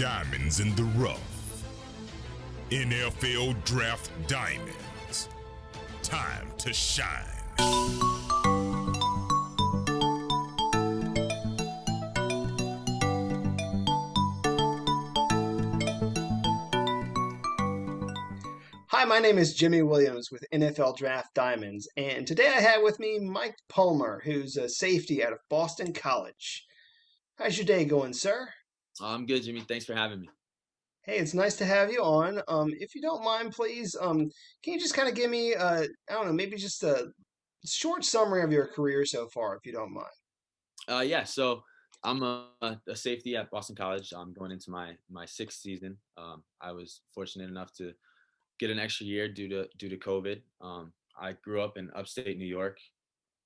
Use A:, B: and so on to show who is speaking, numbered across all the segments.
A: Diamonds in the rough. NFL Draft Diamonds. Time to shine.
B: Hi, my name is Jimmy Williams with NFL Draft Diamonds, and today I have with me Mike Palmer, who's a safety out of Boston College. How's your day going, sir?
C: I'm good, Jimmy. Thanks for having me.
B: Hey, it's nice to have you on. If you don't mind, please, can you just kind of give me, I don't know, maybe just a short summary of your career so far, if you don't mind?
C: Yeah, so I'm a safety at Boston College. I'm going into my sixth season. I was fortunate enough to get an extra year due to COVID. I grew up in upstate New York,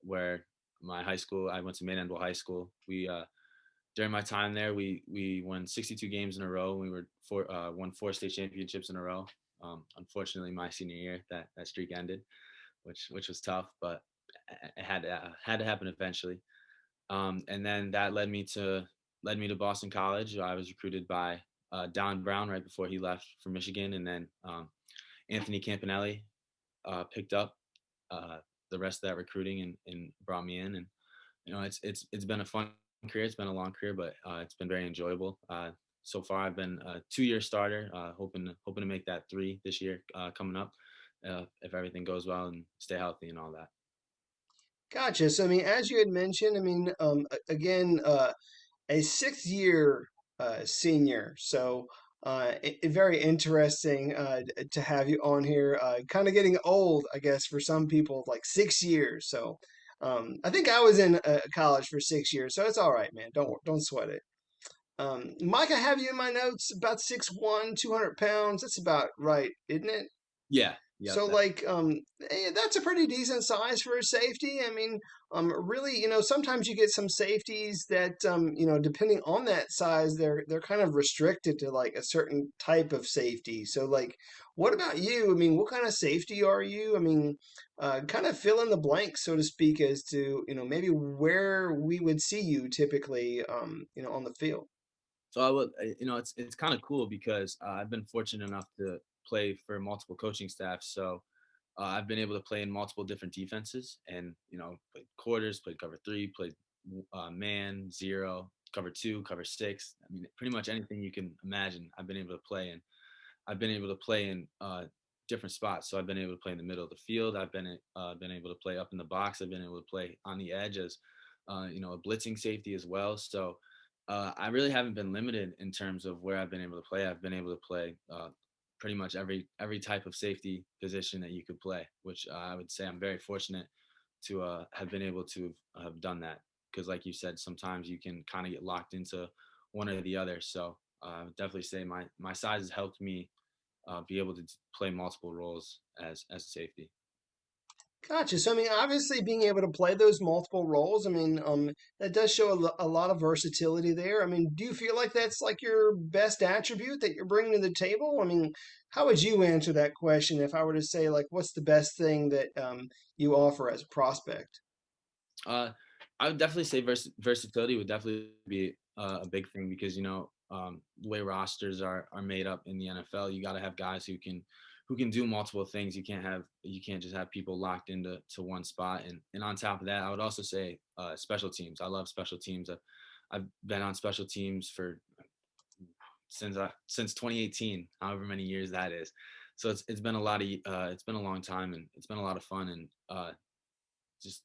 C: where my high school. I went to Maynardville High School. We during my time there, we won 62 games in a row. We won four state championships in a row. Unfortunately, my senior year, that streak ended, which was tough, but it had to happen eventually. And then that led me to Boston College. I was recruited by Don Brown right before he left for Michigan, and then Anthony Campanelli picked up uh, the rest of that recruiting and brought me in. And it's been a fun career. It's been a long career, but it's been very enjoyable. So far, I've been a 2-year starter, hoping to make that 3 this year coming up, if everything goes well and stay healthy and all that.
B: Gotcha. So, I mean, as you had mentioned, I mean, again, a sixth year senior. So very interesting to have you on here. Kind of getting old, I guess, for some people, like 6 years. So I think I was in college for 6 years, so it's all right, man. Don't sweat it. Mike, I have you in my notes about 6'1", 200 pounds. That's about right, isn't it?
C: Yeah, yeah.
B: So like that's a pretty decent size for a safety. I mean, really, sometimes you get some safeties that depending on that size, they're kind of restricted to like a certain type of safety. So like what about you? I mean, what kind of safety are you? I mean, kind of fill in the blank, so to speak, as to, maybe where we would see you typically on the field.
C: So I would, it's kind of cool because I've been fortunate enough to play for multiple coaching staffs. So I've been able to play in multiple different defenses, and played quarters, played cover 3, played man, zero, cover 2, cover 6. I mean, pretty much anything you can imagine, I've been able to play in. I've been able to play in different spots. So I've been able to play in the middle of the field. I've been able to play up in the box. I've been able to play on the edge as a blitzing safety as well. So I really haven't been limited in terms of where I've been able to play. I've been able to play pretty much every type of safety position that you could play, which I would say I'm very fortunate to have been able to have done that. Because, like you said, sometimes you can kind of get locked into one or the other. So I would definitely say my size has helped me be able to play multiple roles as a safety.
B: Gotcha. So, I mean, obviously, being able to play those multiple roles, I mean, that does show a lot of versatility there. I mean, do you feel like that's like your best attribute that you're bringing to the table? I mean, how would you answer that question if I were to say, like, what's the best thing that you offer as a prospect?
C: Uh, I would definitely say versatility would definitely be a big thing because the way rosters are made up in the NFL, you got to have guys who can do multiple things. You can't just have people locked into one spot. And on top of that, I would also say special teams. I love special teams. I've been on special teams for since 2018, however many years that is. So it's been a lot of it's been a long time, and it's been a lot of fun, and just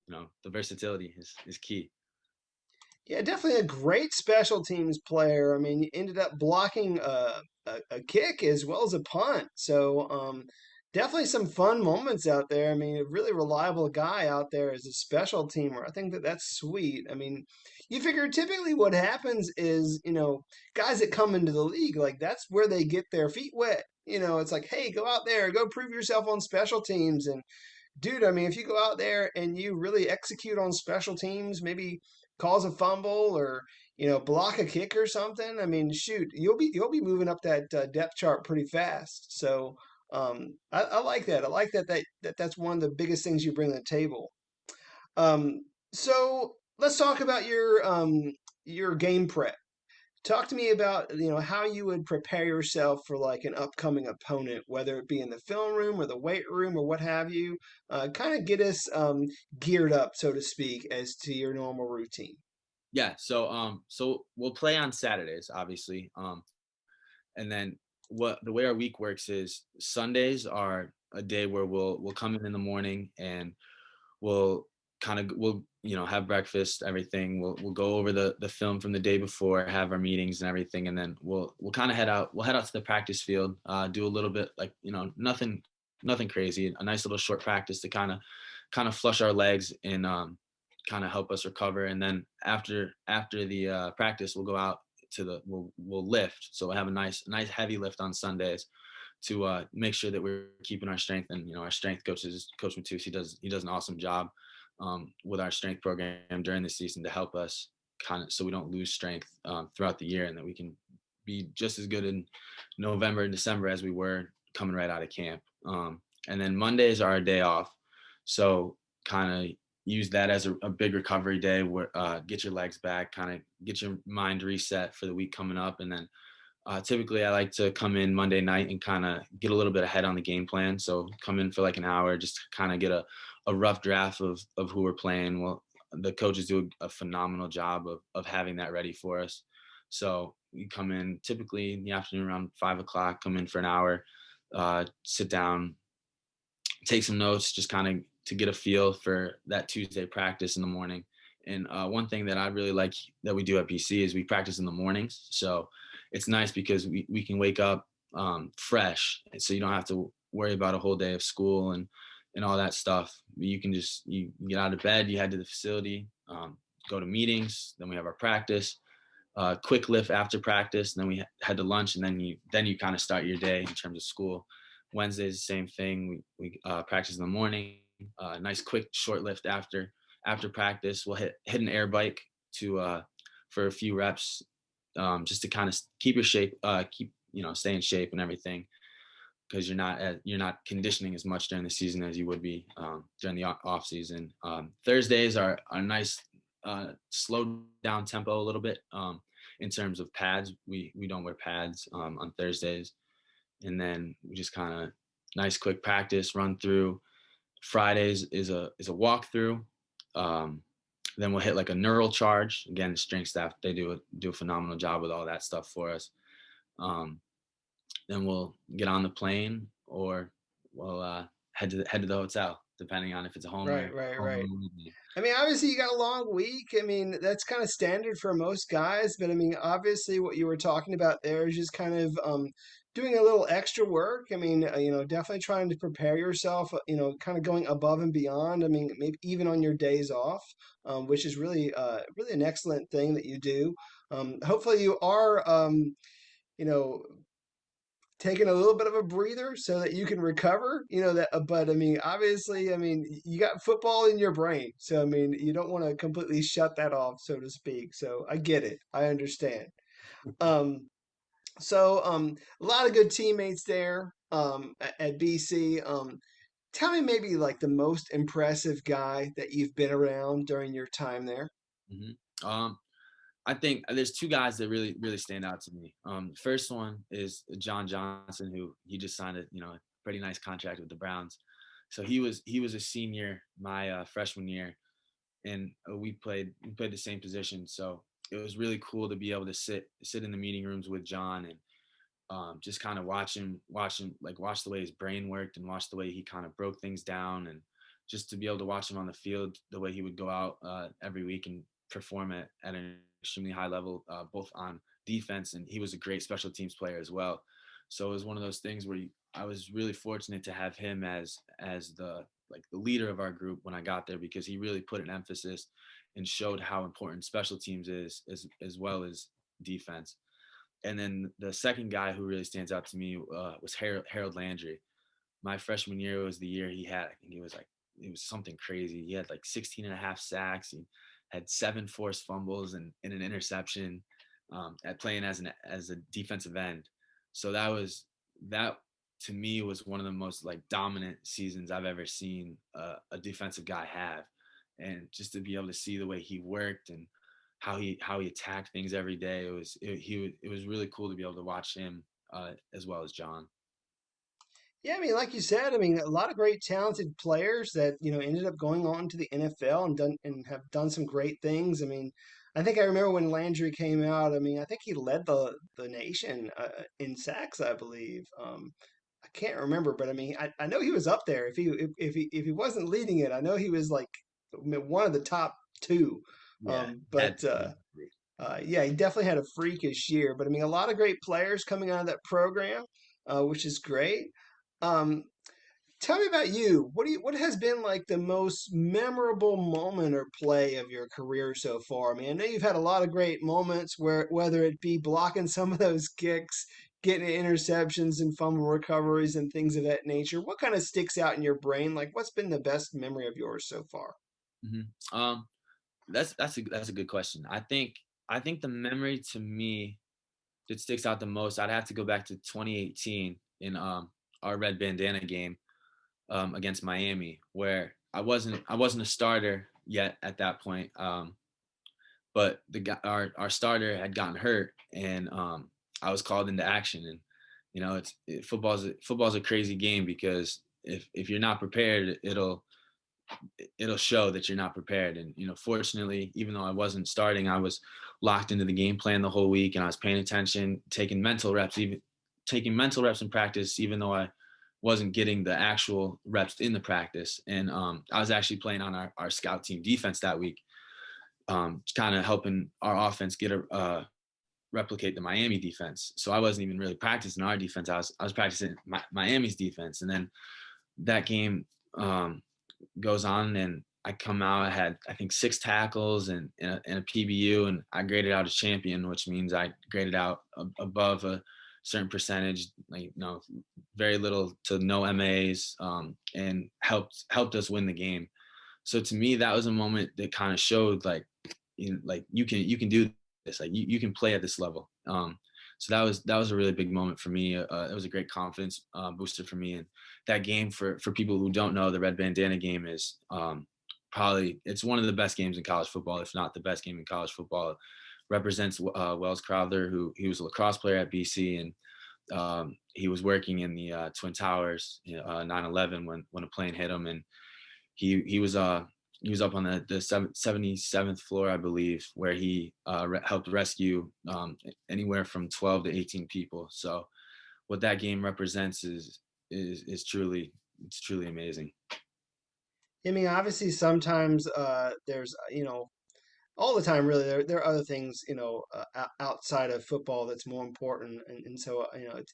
C: the versatility is key.
B: Yeah, definitely a great special teams player. I mean, you ended up blocking a kick as well as a punt. So, definitely some fun moments out there. I mean, a really reliable guy out there as a special teamer. I think that that's sweet. I mean, you figure typically what happens is, guys that come into the league, like that's where they get their feet wet. It's like, hey, go out there, go prove yourself on special teams. And dude, I mean, if you go out there and you really execute on special teams, maybe cause a fumble or block a kick or something, I mean, shoot, you'll be moving up that depth chart pretty fast. So I like that. I like that's one of the biggest things you bring to the table. Um, so let's talk about your game prep. talk to me about, how you would prepare yourself for like an upcoming opponent, whether it be in the film room or the weight room or what have you. Kind of get us geared up, so to speak, as to your normal routine.
C: Yeah, so we'll play on Saturdays, obviously. And then what the way our week works is Sundays are a day where we'll come in the morning and we'll we'll have breakfast, everything. We'll go over the film from the day before, have our meetings and everything, and then we'll kind of head out. We'll head out to the practice field, do a little bit, like, nothing crazy, a nice little short practice to kind of flush our legs and kind of help us recover. And then after the practice, we'll go out to we'll lift. So we'll have a nice heavy lift on Sundays to make sure that we're keeping our strength. And our strength coach is Coach Matus. He does an awesome job with our strength program during the season to help us kind of so we don't lose strength throughout the year, and that we can be just as good in November and December as we were coming right out of camp. And then Mondays are our day off, so kind of use that as a big recovery day where get your legs back, kind of get your mind reset for the week coming up. And then typically I like to come in Monday night and kind of get a little bit ahead on the game plan. So come in for like an hour, just kind of get a rough draft of who we're playing. Well, the coaches do a phenomenal job of having that ready for us. So we come in typically in the afternoon around 5 o'clock, come in for an hour, sit down, take some notes, just kind of to get a feel for that Tuesday practice in the morning. And one thing that I really like that we do at BC is we practice in the mornings. So it's nice because we can wake up fresh. And so you don't have to worry about a whole day of school and all that stuff. You can just, you get out of bed, you head to the facility, go to meetings, then we have our practice, quick lift after practice, and then we head to lunch, and then you kind of start your day in terms of school. Wednesday's the same thing. We practice in the morning, nice quick short lift after practice. We'll hit an air bike to for a few reps, just to kind of keep your shape, stay in shape and everything, because you're not conditioning as much during the season as you would be during the off season. Thursdays are nice, slow down tempo a little bit. In terms of pads, we don't wear pads on Thursdays, and then we just kind of nice quick practice run through. Fridays is a walkthrough. Then we'll hit like a neural charge. Again, the strength staff, they do a phenomenal job with all that stuff for us. Then we'll get on the plane, or we'll head to the hotel, depending on if it's a home or
B: Right, right,
C: home or
B: right.
C: away game.
B: I mean, obviously, you got a long week. I mean, that's kind of standard for most guys. But I mean, obviously, what you were talking about there is just kind of doing a little extra work. I mean, definitely trying to prepare yourself, kind of going above and beyond. I mean, maybe even on your days off, which is really an excellent thing that you do. Hopefully, you are, you know, taking a little bit of a breather so that you can recover, that, but I mean, obviously, I mean, you got football in your brain. So, I mean, you don't want to completely shut that off, so to speak. So I get it. I understand. Um, a lot of good teammates there, at BC. Tell me maybe like the most impressive guy that you've been around during your time there.
C: Mhm. I think there's two guys that really stand out to me. The first one is John Johnson, who he just signed a pretty nice contract with the Browns. So he was a senior my freshman year, and we played the same position. So it was really cool to be able to sit in the meeting rooms with John and just kind of watch the way his brain worked and watch the way he kind of broke things down, and just to be able to watch him on the field, the way he would go out every week and perform at an extremely high level, both on defense, and he was a great special teams player as well. So it was one of those things where I was really fortunate to have him as the leader of our group when I got there, because he really put an emphasis and showed how important special teams is as well as defense. And then the second guy who really stands out to me was Harold Landry. My freshman year was the year he had, I think it was something crazy. He had like 16 and a half sacks. He had 7 forced fumbles and an interception at playing as a defensive end. So that to me was one of the most like dominant seasons I've ever seen a defensive guy have. And just to be able to see the way he worked and how he attacked things every day. It was really cool to be able to watch him as well as John.
B: Yeah, I mean, like you said, I mean, a lot of great talented players that, ended up going on to the NFL and have done some great things. I mean, I think I remember when Landry came out. I mean, I think he led the nation in sacks, I believe. I can't remember, but I mean, I know he was up there. If he wasn't leading it, I know he was like one of the top two.
C: Yeah,
B: But yeah, he definitely had a freakish year. But I mean, a lot of great players coming out of that program, which is great. Um, Tell me about you. What has been like the most memorable moment or play of your career so far? I mean, I know you've had a lot of great moments where whether it be blocking some of those kicks, getting interceptions and fumble recoveries and things of that nature. What kind of sticks out in your brain? Like what's been the best memory of yours so far?
C: Mhm. That's a good question. I think the memory to me that sticks out the most, I'd have to go back to 2018 in our red bandana game against Miami, where I wasn't a starter yet at that point, but our starter had gotten hurt, and I was called into action. And football's a crazy game because if you're not prepared, it'll show that you're not prepared. And fortunately, even though I wasn't starting, I was locked into the game plan the whole week, and I was paying attention, taking mental reps in practice, even though I wasn't getting the actual reps in the practice. And I was actually playing on our scout team defense that week, kind of helping our offense replicate the Miami defense. So I wasn't even really practicing our defense. I was practicing Miami's defense. And then that game goes on, and I come out. I had, I think, 6 tackles and a PBU, and I graded out a champion, which means I graded out above a certain percentage, like very little to no MAs, and helped us win the game. So to me, that was a moment that kind of showed like, like you can do this, like you can play at this level. So that was a really big moment for me. It was a great confidence booster for me. And that game, for people who don't know, the red bandana game is probably, it's one of the best games in college football, if not the best game in college football. It represents Wells Crowther, who he was a lacrosse player at BC, and he was working in the Twin Towers, 9/11, when a plane hit him, and he was up on the 77th floor, I believe, where he helped rescue anywhere from 12 to 18 people. So what that game represents is truly, it's truly amazing.
B: I mean, obviously sometimes there's all the time really there are other things outside of football that's more important, and so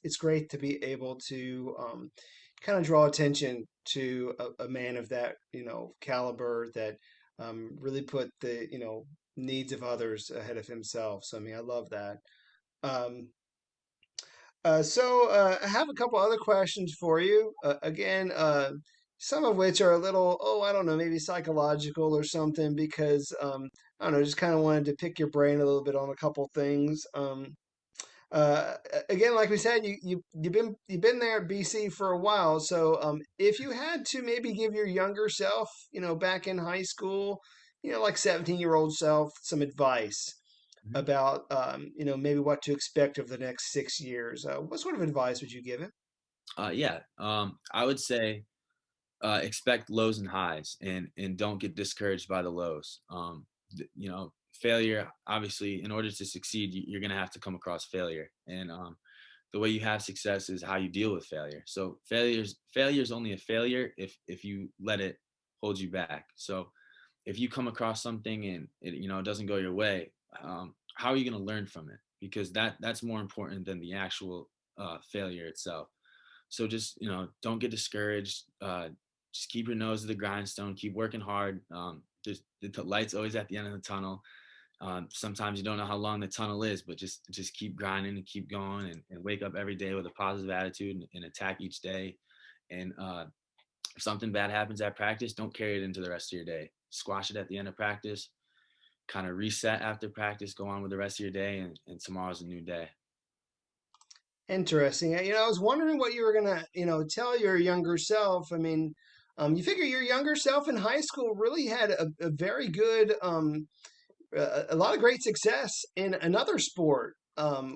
B: it's great to be able to kind of draw attention to a man of that caliber that really put the needs of others ahead of himself. So I mean, I love that. um, I have a couple other questions for you. Again, some of which are a little, oh, I don't know, maybe psychological or something, because I don't know, just kind of wanted to pick your brain a little bit on a couple things. Again, like we said, you've been there at BC for a while. So, if you had to maybe give your younger self, back in high school, like 17-year-old self, some advice
C: Mhm.
B: about maybe what to expect of the next 6 years. What sort of advice would you give him?
C: Yeah, I would say expect lows and highs, and don't get discouraged by the lows. Failure, obviously, in order to succeed, you're going to have to come across failure, and the way you have success is how you deal with failure. So failure is only a failure if you let it hold you back. So if you come across something and it doesn't go your way, how are you going to learn from it? Because that's more important than the actual failure itself. So just don't get discouraged. Just keep your nose to the grindstone. Keep working hard. There's the light's always at the end of the tunnel. Sometimes you don't know how long the tunnel is, but just keep grinding and keep going, and wake up every day with a positive attitude, and attack each day. And if something bad happens at practice, don't carry it into the rest of your day. Squash it at the end of practice. Kind of reset after practice. Go on with the rest of your day, and tomorrow's a new day.
B: Interesting. I was wondering what you were gonna, tell your younger self. I mean, you figure your younger self in high school really had a very good a lot of great success in another sport,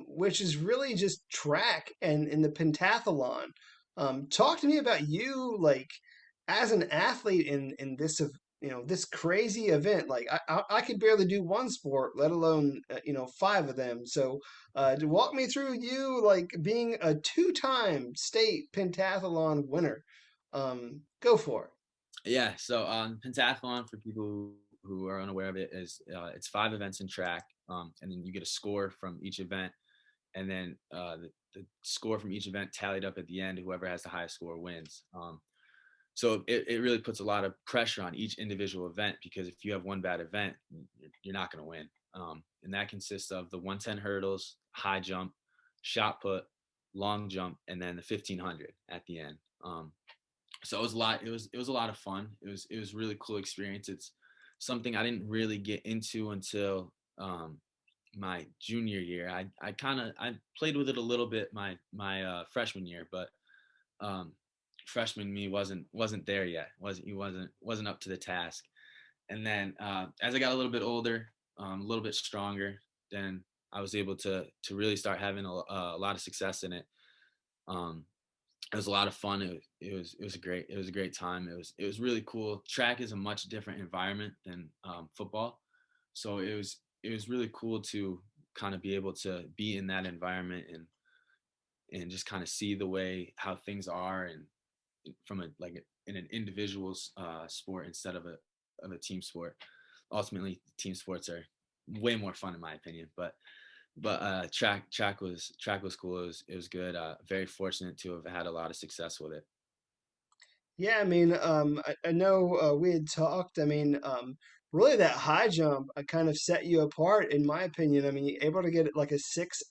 B: which is really just track and in the pentathlon. Talk to me about you, like as an athlete in this of this crazy event. Like I could barely do one sport, let alone five of them. So to walk me through you, like being a two-time state pentathlon winner. Go for it.
C: Yeah, so pentathlon for people who are unaware of it is it's 5 events in track, and then you get a score from each event, and then the score from each event tallied up at the end. Whoever has the highest score wins. So it really puts a lot of pressure on each individual event because if you have one bad event, you're not going to win. And that consists of the 110 hurdles, high jump, shot put, long jump, and then the 1500 at the end. So it was a lot. It was a lot of fun. It was really cool experience. It's something I didn't really get into until my junior year. I played with it a little bit my freshman year, but um, freshman me wasn't there yet. Wasn't up to the task. And then as I got a little bit older, a little bit stronger, then I was able to really start having a lot of success in it. Um, it was a lot of fun. It was a great time. It was really cool. Track is a much different environment than football, so it was really cool to kind of be able to be in that environment and just kind of see the way how things are and from in an individual sport instead of a team sport. Ultimately, team sports are way more fun in my opinion, but track was cool. It was good. Very fortunate to have had a lot of success with it.
B: Yeah, I mean, I know we had talked. I mean, really that high jump kind of set you apart, in my opinion. I mean, you're able to get like a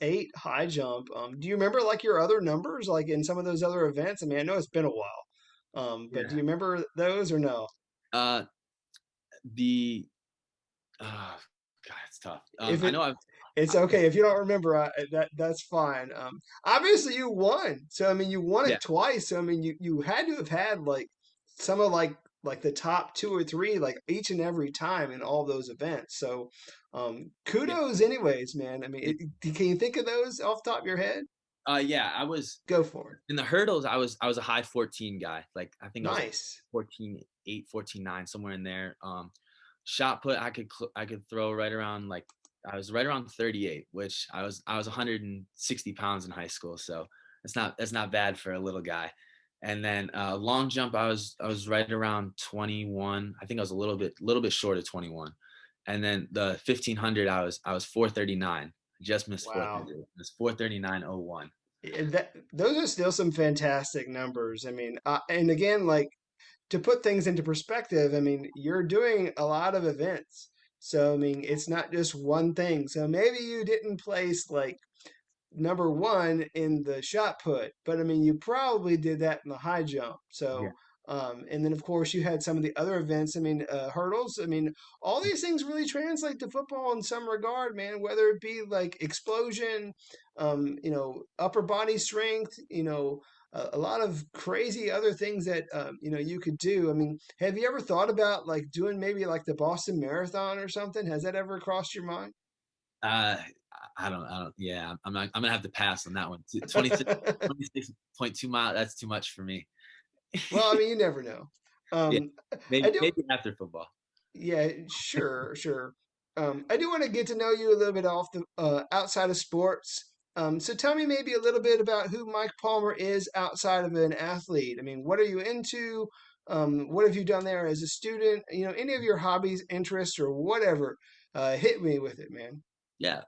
B: 6'8" high jump. Do you remember like your other numbers, like in some of those other events? I mean, I know it's been a while, but do
C: Yeah.
B: you remember those or no?
C: Uh, the uh, God, it's tough.
B: If
C: I
B: it
C: know I've
B: It's okay if you don't remember. That's fine. Obviously you won, so I mean you won
C: yeah
B: it twice. So I mean you had to have had like some of like the top two or three like each and every time in all those events. So
C: yeah
B: kudos, anyways, man. I mean,
C: yeah.
B: can you think of those off the top of your head?
C: Yeah, I was
B: Go for it.
C: in the hurdles. I was a high 14 guy. Like I think I was like
B: Nice.
C: 14.8, 14.9, somewhere in there. Shot put I could throw right around like I was right around 38, which I was 160 pounds in high school, so that's not bad for a little guy. And then long jump I was right around 21. I think I was a little bit short of 21. And then the 1500 I was 439. Just missed
B: Wow.
C: 400. It's 439.01.
B: Those are still some fantastic numbers. I mean, and again, like to put things into perspective, I mean, you're doing a lot of events. So, I mean, it's not just one thing. So maybe you didn't place like number one in the shot put, but I mean, you probably did that in the high jump.
C: Yeah.
B: So, and then of course you had some of the other events. I mean, hurdles. I mean, all these things really translate to football in some regard, man. Whether it be like explosion, upper body strength, a lot of crazy other things that you could do. I mean, have you ever thought about like doing maybe like the Boston Marathon or something? Has that ever crossed your mind?
C: Uh, I don't. Yeah, I'm gonna have to pass on that one. 26.2 mile. That's too much for me.
B: Well, I mean, you never know.
C: Yeah,
B: Um, I
C: maybe
B: do,
C: maybe after football.
B: yeah, sure, sure. I do want to get to know you a little bit off the outside of sports. So tell me maybe a little bit about who Mike Palmer is outside of an athlete. I mean, what are you into? What have you done there as a student? Any of your hobbies, interests, or whatever. Hit me with it, man.
C: Yeah.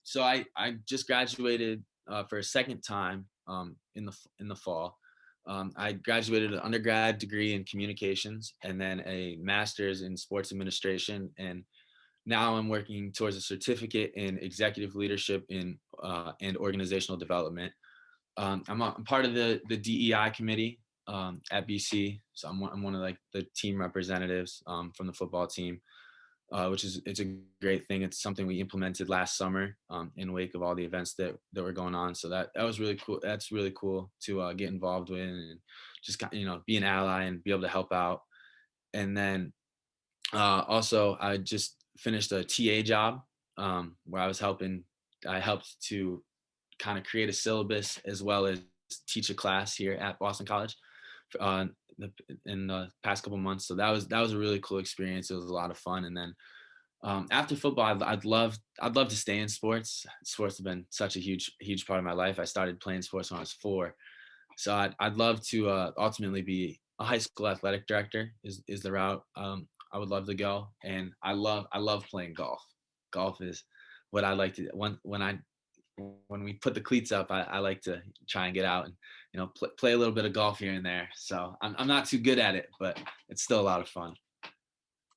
C: So I just graduated for a second time in the fall. I graduated an undergrad degree in communications and then a master's in sports administration, and now I'm working towards a certificate in executive leadership and organizational development. I'm part of the DEI committee at BC, so I'm one of like the team representatives from the football team, which is it's a great thing. It's something we implemented last summer in wake of all the events that were going on. So that was really cool. That's really cool to get involved with and just be an ally and be able to help out. And then also finished a TA job, where I helped to kind of create a syllabus as well as teach a class here at Boston College uh, in the past couple months. So that was a really cool experience. It was a lot of fun. And then after football, I'd love to stay in sports. Sports have been such a huge part of my life. I started playing sports when I was 4, so I'd love to ultimately be a high school athletic director. Is the route I would love to go, and I love playing golf. Golf is what I like to when we put the cleats up. I like to try and get out and play a little bit of golf here and there. So I'm not too good at it, but it's still a lot of fun.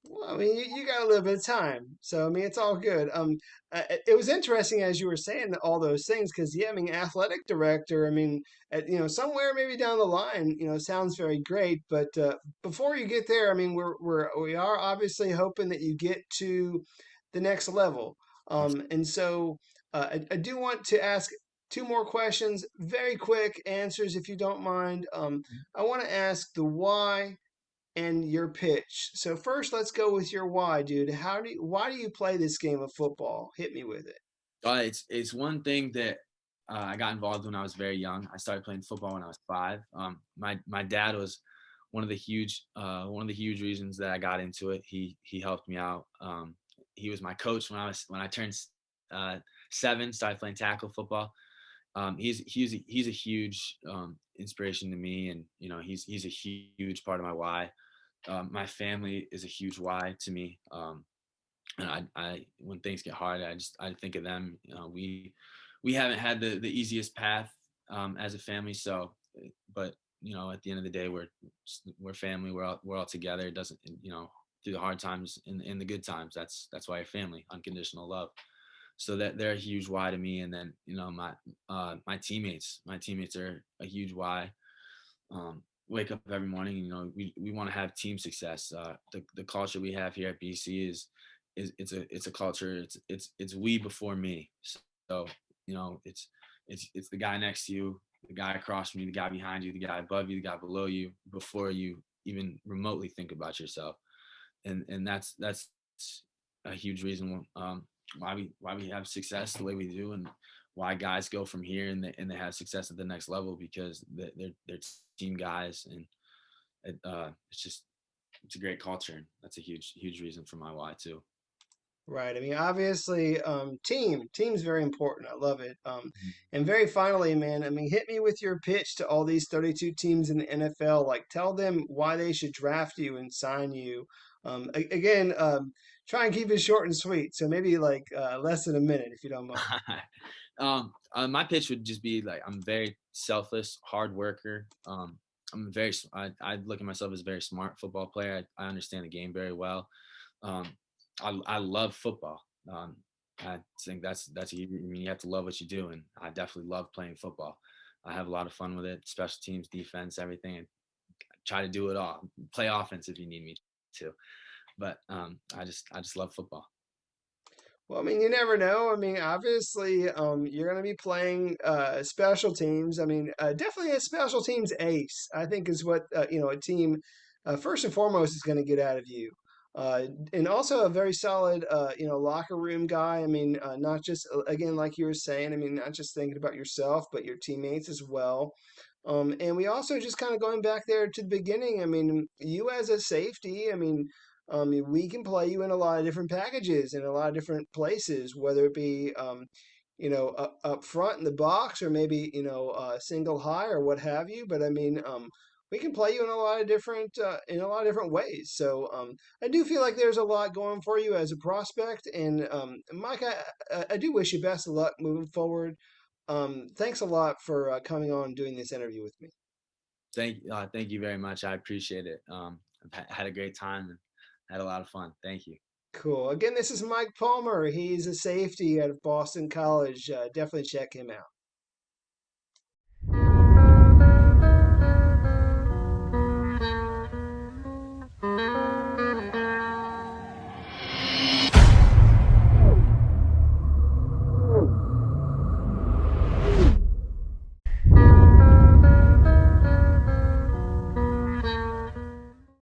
B: Well, I mean, you got a little bit of time, so I mean, it's all good. It was interesting as you were saying all those things because, yeah, I mean, athletic director. I mean, somewhere maybe down the line, sounds very great. But before you get there, I mean, we are obviously hoping that you get to the next level. And so I do want to ask two more questions, very quick answers, if you don't mind. I want to ask the why and your pitch. So first, let's go with your why, dude. Why do you play this game of football? Hit me with it.
C: It's one thing that I got involved when I was very young. I started playing football when I was 5. My dad was one of the huge reasons that I got into it. He helped me out. He was my coach when I turned 7. Started playing tackle football. He's a huge inspiration to me, and he's a huge part of my why. My family is a huge why to me. And I when things get hard, I think of them. We haven't had the easiest path as a family, so but at the end of the day, we're family. We're all together. It doesn't through the hard times and in the good times. That's why you're family, unconditional love. So that they're a huge why to me. And then my teammates are a huge why. Wake up every morning, we want to have team success. The culture we have here at BC is it's a culture. It's we before me. So it's the guy next to you, the guy across from you, the guy behind you, the guy above you, the guy below you, before you even remotely think about yourself. And that's a huge reason why we have success the way we do, and why guys go from here and they have success at the next level, because they're team guys. And it's a great culture, and that's a huge reason for my why too.
B: Right. I mean, obviously, team's very important. I love it.
C: Mhm.
B: And very finally, man, I mean, hit me with your pitch to all these 32 teams in the NFL. Like, tell them why they should draft you and sign you. Again, try and keep it short and sweet. So maybe like less than a minute, if you don't mind.
C: My pitch would just be like, I'm a very selfless, hard worker. I look at myself as a very smart football player. I understand the game very well. Um, I love football. I think you have to love what you do, and I definitely love playing football. I have a lot of fun with it, special teams, defense, everything. And try to do it all. Play offense if you need me to, but I just love football.
B: Well, I mean, you never know. I mean, obviously, you're going to be playing special teams. I mean, definitely a special teams ace, I think, is what a team first and foremost is going to get out of you. And also a very solid, locker room guy. I mean, not just again, like you were saying. I mean, not just thinking about yourself, but your teammates as well. And we also just kind of going back there to the beginning. I mean, you as a safety. I mean. We can play you in a lot of different packages in a lot of different places, whether it be, up front in the box or maybe, single high or what have you. But I mean, we can play you in a lot of different ways. So I do feel like there's a lot going for you as a prospect. And Mike, I do wish you best of luck moving forward. Thanks a lot for coming on and doing this interview with me.
C: Thank you very much. I appreciate it. Had a great time and had a lot of fun. Thank you.
B: Cool. Again, this is Mike Palmer. He's a safety out of Boston College. Definitely check him out.